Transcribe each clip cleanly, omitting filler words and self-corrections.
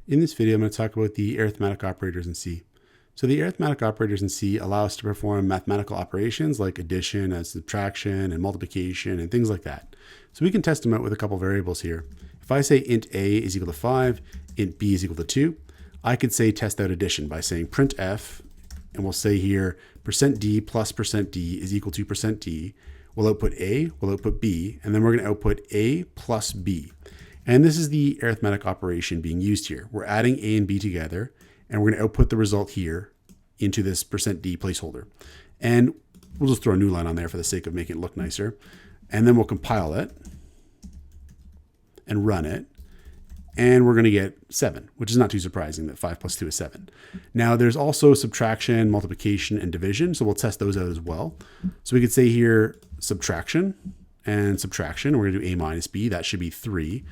In this video, I'm going to talk about the arithmetic operators in C. So the arithmetic operators in C allow us to perform mathematical operations like addition and subtraction and multiplication and things like that. So we can test them out with a couple variables here. If I say int a is equal to 5, int b is equal to 2, I could say test out addition by saying printf, and we'll say here %d plus %d is equal to %d. We'll output a, we'll output b, and then we're going to output a plus b. And this is the arithmetic operation being used here. We're adding a and b together, and we're going to output the result here into this %d placeholder. And we'll just throw a new line on there for the sake of making it look nicer. And then we'll compile it and run it. And we're going to get 7, which is not too surprising that 5 plus 2 is 7. Now there's also subtraction, multiplication, and division. So we'll test those out as well. So we could say here subtraction and subtraction. We're going to do a minus b. That should be 3.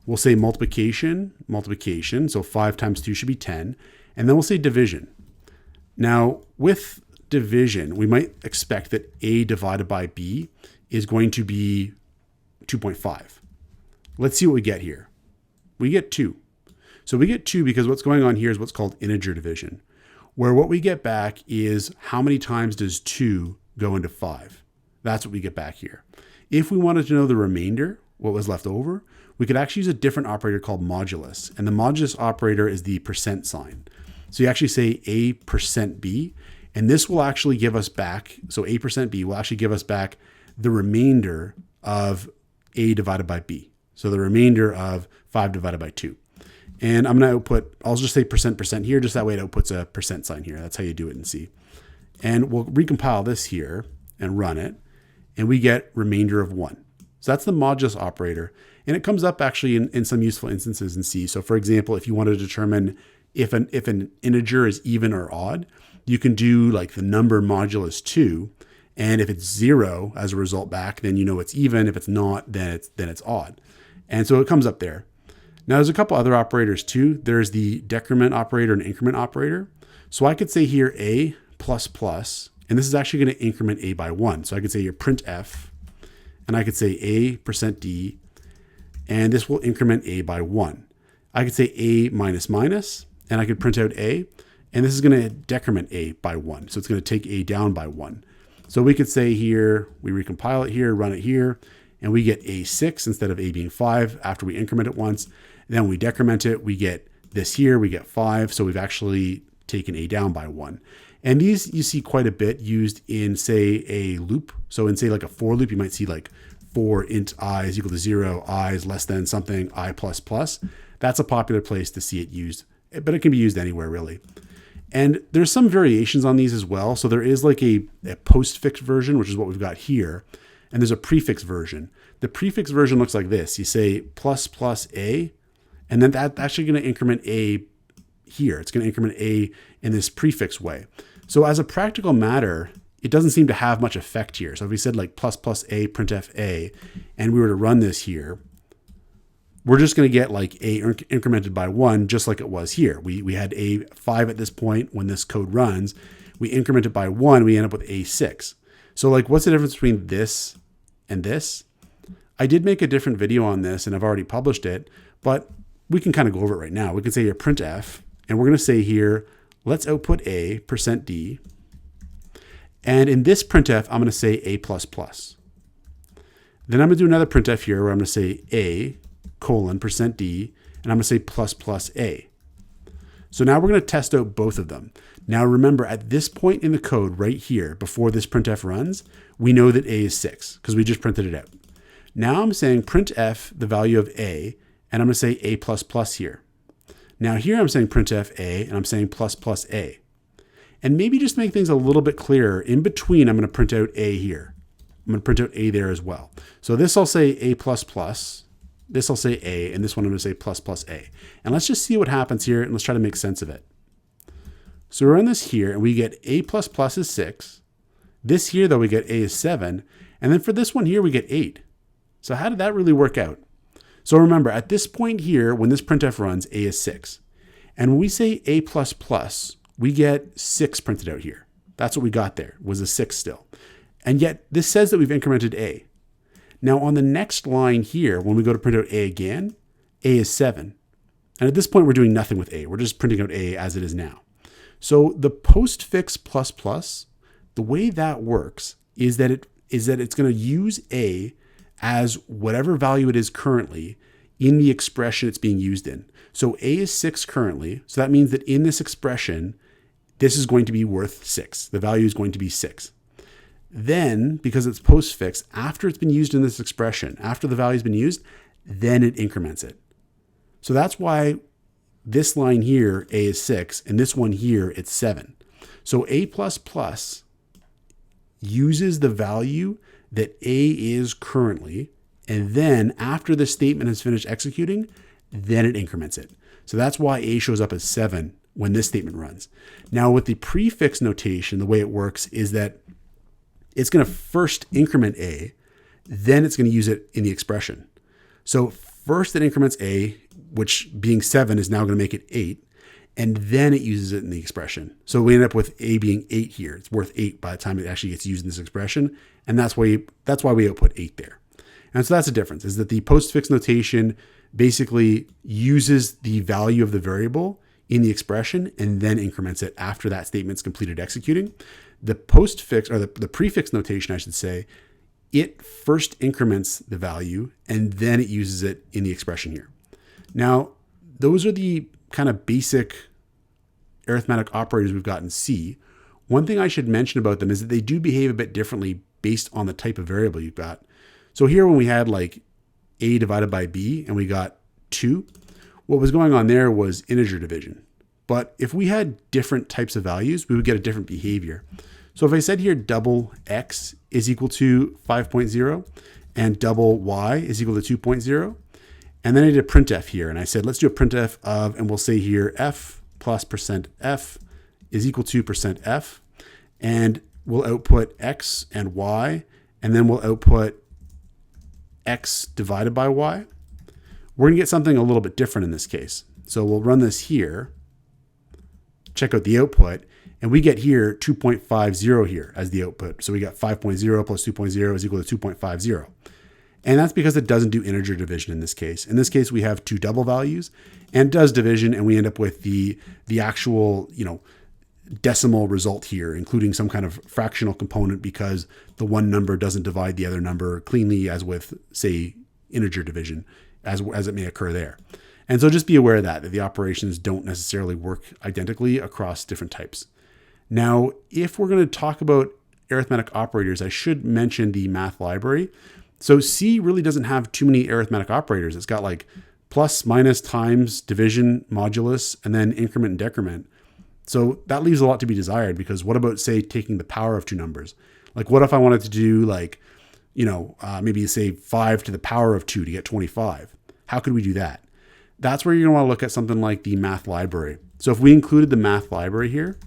We'll say multiplication, multiplication. So 5 times 2 should be 10. And then we'll say division. Now with division, we might expect that a divided by b is going to be 2.5. Let's see what we get here. We get 2. So we get 2 because what's going on here is what's called integer division, where what we get back is how many times does 2 go into 5. That's what we get back here. If we wanted to know the remainder, what was left over, we could actually use a different operator called modulus. And the modulus operator is the percent sign. So you actually say a % b, and this will actually give us back, so a % b will actually give us back the remainder of a divided by b. So the remainder of 5 divided by 2. And I'm going to output, I'll just say % here, just that way it outputs a % sign here. That's how you do it in C. And we'll recompile this here and run it, and we get remainder of 1. So that's the modulus operator. And it comes up actually in some useful instances in C. So for example, if you want to determine if an integer is even or odd, you can do like the number modulus 2. And if it's 0 as a result back, then you know it's even. If it's not, then it's odd. And so it comes up there. Now there's a couple other operators too. There's the decrement operator and increment operator. So I could say here a plus plus, and this is actually going to increment a by 1. So I could say here printf, and I could say a %d, and this will increment a by 1. I could say a minus minus, and I could print out a, and this is going to decrement a by 1. So it's going to take a down by 1. So we could say here, we recompile it here, run it here, and we get a 6 instead of a being 5 after we increment it once. Then we decrement it, we get this here, we get 5. So we've actually taken a down by 1. And these you see quite a bit used in, say, a loop. So in, say, like a for loop, you might see like for int I is equal to 0, I is less than something, I plus plus. That's a popular place to see it used, but it can be used anywhere really. And there's some variations on these as well. So there is like a postfix version, which is what we've got here. And there's a prefix version. The prefix version looks like this. You say plus plus a, and then that's actually going to increment a here. It's going to increment a in this prefix way. So as a practical matter, it doesn't seem to have much effect here. So if we said like plus plus a printf a, and we were to run this here, we're just going to get like a incremented by 1, just like it was here. We had a 5 at this point when this code runs. We increment it by 1, we end up with a 6. So like, what's the difference between this and this? I did make a different video on this and I've already published it, but we can kind of go over it right now. We can say here printf, and we're going to say here, let's output a %d. And in this printf, I'm going to say a plus plus. Then I'm going to do another printf here where I'm going to say a colon %d, and I'm going to say plus plus a. So now we're going to test out both of them. Now remember, at this point in the code right here, before this printf runs, we know that a is 6 because we just printed it out. Now I'm saying printf the value of a, and I'm going to say a plus plus here. Now here I'm saying printf a, and I'm saying plus plus a. And maybe just make things a little bit clearer, in between I'm going to print out a here. I'm going to print out a there as well. So this I'll say a plus plus, this I'll say a, and this one I'm going to say plus plus a. And let's just see what happens here, and let's try to make sense of it. So we run this here, and we get a plus plus is 6. This here, though, we get a is 7. And then for this one here, we get 8. So how did that really work out? So remember, at this point here, when this printf runs, a is 6. And when we say a plus plus, we get 6 printed out here. That's what we got there, was a 6 still. And yet this says that we've incremented a. Now on the next line here, when we go to print out a again, a is 7. And at this point, we're doing nothing with A. We're just printing out A as it is now. So the postfix++, the way that works is that it's going to use A as whatever value it is currently in the expression it's being used in. So A is 6 currently. So that means that in this expression, this is going to be worth 6. The value is going to be 6. Then, because it's postfix, after it's been used in this expression, after the value's been used, then it increments it. So that's why this line here, A is 6, and this one here, it's 7. So A++ uses the value that A is currently, and then after the statement has finished executing, then it increments it. So that's why A shows up as 7 when this statement runs. Now with the prefix notation, the way it works is that it's going to first increment A, then it's going to use it in the expression. So first it increments A, which being 7 is now going to make it 8, and then it uses it in the expression. So we end up with A being 8 here. It's worth 8 by the time it actually gets used in this expression, and that's why we output 8 there. And so that's the difference, is that the postfix notation basically uses the value of the variable in the expression and then increments it after that statement's completed executing. The postfix, or the prefix notation, I should say, it first increments the value and then it uses it in the expression here. Now, those are the kind of basic arithmetic operators we've got in C. One thing I should mention about them is that they do behave a bit differently based on the type of variable you've got. So here when we had like A divided by B and we got 2, what was going on there was integer division. But if we had different types of values, we would get a different behavior. So if I said here double X is equal to 5.0 and double Y is equal to 2.0, and then I did a printf here, and I said, let's do a printf of, and we'll say here, F plus %F is equal to %F, and we'll output X and Y, and then we'll output X divided by Y. We're gonna get something a little bit different in this case. So we'll run this here, check out the output, and we get here 2.50 here as the output. So we got 5.0 plus 2.0 is equal to 2.50. And that's because it doesn't do integer division in this case. In this case, we have 2 double values and does division, and we end up with the actual, decimal result here, including some kind of fractional component because the one number doesn't divide the other number cleanly as with, say, integer division, as it may occur there. And so just be aware of that the operations don't necessarily work identically across different types. Now, if we're going to talk about arithmetic operators, I should mention the math library. So C really doesn't have too many arithmetic operators. It's got like plus, minus, times, division, modulus, and then increment and decrement. So that leaves a lot to be desired, because what about, say, taking the power of two numbers? Like what if I wanted to do like, maybe say 5 to the power of 2 to get 25? How could we do that? That's where you're going to want to look at something like the math library. So if we included the math library here,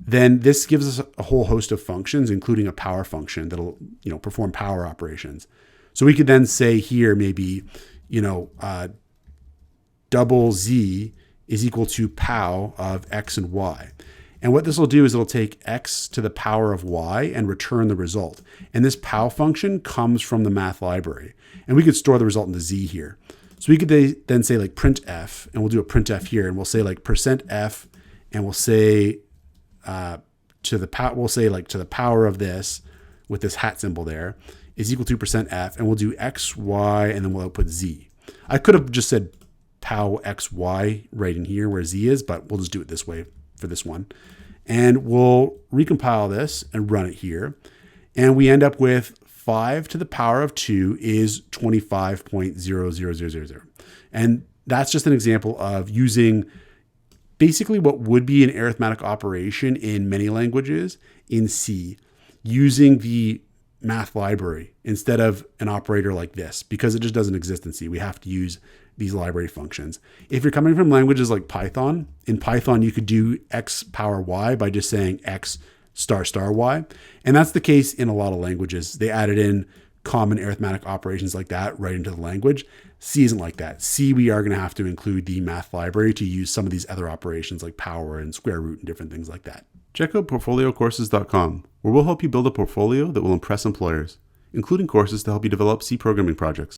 then this gives us a whole host of functions, including a power function that'll, perform power operations. So we could then say here, maybe, double Z is equal to pow of X and Y. And what this will do is it'll take X to the power of Y and return the result. And this pow function comes from the math library. And we could store the result into Z here. So we could then say like printf, and we'll do a printf here, and we'll say like %f, and we'll say to the power of this with this hat symbol there is equal to %f, and we'll do x, y, and then we'll output z. I could have just said pow x, y right in here where z is, but we'll just do it this way for this one. And we'll recompile this and run it here. And we end up with 5 to the power of 2 is 25.00000. And that's just an example of using basically what would be an arithmetic operation in many languages in C, using the math library instead of an operator like this, because it just doesn't exist in C. We have to use these library functions. If you're coming from languages like Python, in Python you could do x power y by just saying x star star y. And that's the case in a lot of languages. They added in common arithmetic operations like that right into the language. C isn't like that. C, we are going to have to include the math library to use some of these other operations like power and square root and different things like that. Check out portfoliocourses.com, where we'll help you build a portfolio that will impress employers, including courses to help you develop C programming projects.